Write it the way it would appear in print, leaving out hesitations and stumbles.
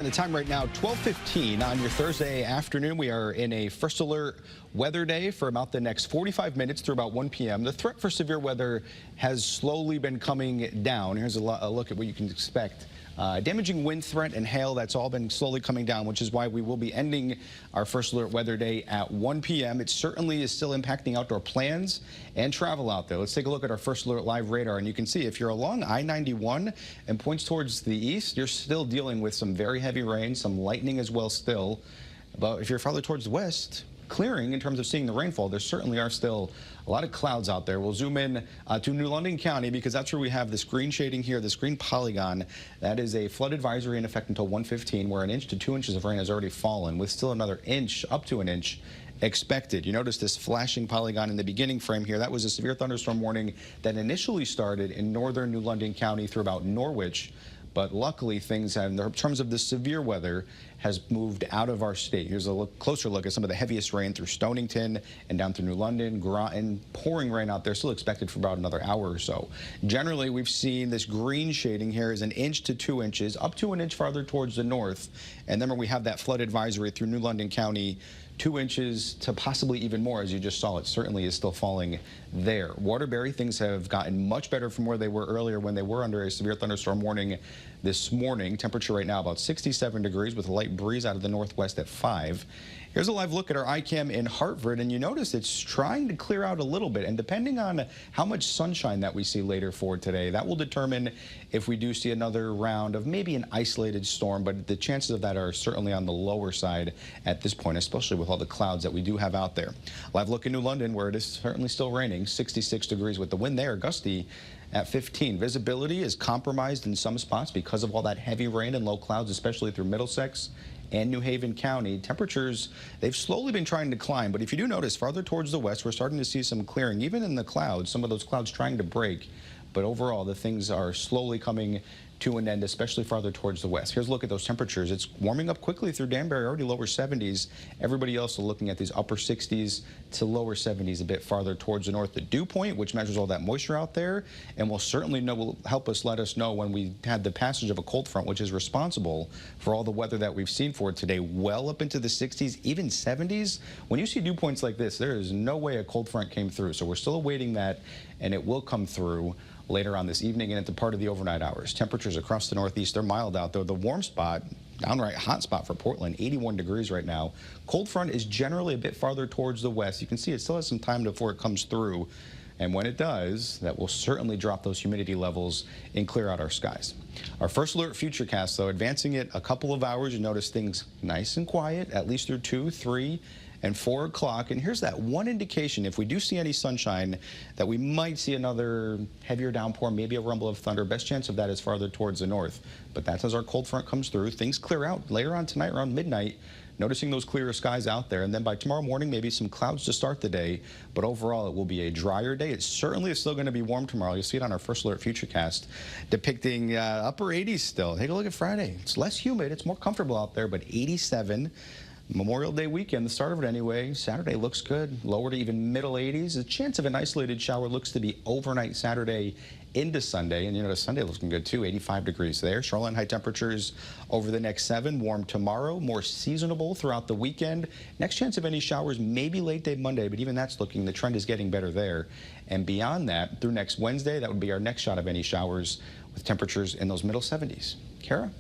The time right now, 12:15 on your Thursday afternoon. We are in a first alert weather day for about the next 45 minutes through about 1 p.m. The threat for severe weather has slowly been coming down. Here's a look at what you can expect. Damaging wind threat and hail, that's all been slowly coming down, which is why we will be ending our first alert weather day at 1 p.m. It certainly is still impacting outdoor plans and travel out there. Let's take a look at our first alert live radar, and you can see if you're along I-91 and points towards the east, you're still dealing with some very heavy rain, some lightning as well still. But if you're farther towards the west, clearing in terms of seeing the rainfall, there certainly are still a lot of clouds out there. We'll zoom in to New London County because that's where we have this green shading here, this green polygon. That is a flood advisory in effect until 1:15, where 1 to 2 inches of rain has already fallen, with still another inch, up to an inch, expected. You notice this flashing polygon in the beginning frame here. That was a severe thunderstorm warning that initially started in northern New London County through about Norwich. But luckily, things have, in terms of the severe weather, has moved out of our state. Here's a closer look at some of the heaviest rain through Stonington and down through New London. Groton, pouring rain out there, still expected for about another hour or so. Generally, we've seen this green shading here is 1 to 2 inches, up to 1 inch farther towards the north. And then when we have that flood advisory through New London County, 2 inches to possibly even more, as you just saw. It certainly is still falling there. Waterbury, things have gotten much better from where they were earlier when they were under a severe thunderstorm warning this morning. Temperature right now about 67 degrees with a light breeze out of the northwest at 5. Here's a live look at our iCam in Hartford, and you notice it's trying to clear out a little bit. And depending on how much sunshine that we see later for today, that will determine if we do see another round of maybe an isolated storm. But the chances of that are certainly on the lower side at this point, especially with all the clouds that we do have out there. Live look in New London, where it is certainly still raining, 66 degrees with the wind there, gusty at 15. Visibility is compromised in some spots because of all that heavy rain and low clouds, especially through Middlesex and New Haven County. Temperatures, they've slowly been trying to climb, but if you do notice farther towards the west, we're starting to see some clearing, even in the clouds, some of those clouds trying to break. But overall, the things are slowly coming to an end, especially farther towards the west. Here's a look at those temperatures. It's warming up quickly through Danbury, already lower 70s. Everybody else is looking at these upper 60s to lower 70s a bit farther towards the north. The dew point, which measures all that moisture out there, and will certainly know, will help us, let us know when we had the passage of a cold front, which is responsible for all the weather that we've seen for today, well up into the 60s, even 70s. When you see dew points like this, there is no way a cold front came through. So we're still awaiting that, and it will come through later on this evening and into part of the overnight hours. Temperatures across the northeast, they're mild out, though. The warm spot, downright hot spot for Portland, 81 degrees right now. Cold front is generally a bit farther towards the west. You can see it still has some time before it comes through. And when it does, that will certainly drop those humidity levels and clear out our skies. Our first alert futurecast, though, advancing it a couple of hours, you notice things nice and quiet, at least through 2, 3, and 4 o'clock. And here's that one indication, if we do see any sunshine, that we might see another heavier downpour, maybe a rumble of thunder. Best chance of that is farther towards the north. But that's as our cold front comes through. Things clear out later on tonight around midnight, noticing those clearer skies out there. And then by tomorrow morning, maybe some clouds to start the day. But overall, it will be a drier day. It certainly is still going to be warm tomorrow. You'll see it on our first alert futurecast, depicting upper 80s still. Take a look at Friday. It's less humid. It's more comfortable out there, but 87. Memorial Day weekend, the start of it anyway. Saturday looks good, lower to even middle 80s. The chance of an isolated shower looks to be overnight Saturday into Sunday. And you know, Sunday looking good too, 85 degrees there. Shoreline high temperatures over the next 7, warm tomorrow, more seasonable throughout the weekend. Next chance of any showers maybe late day Monday, but even that's looking, the trend is getting better there. And beyond that, through next Wednesday, that would be our next shot of any showers with temperatures in those middle 70s. Kara?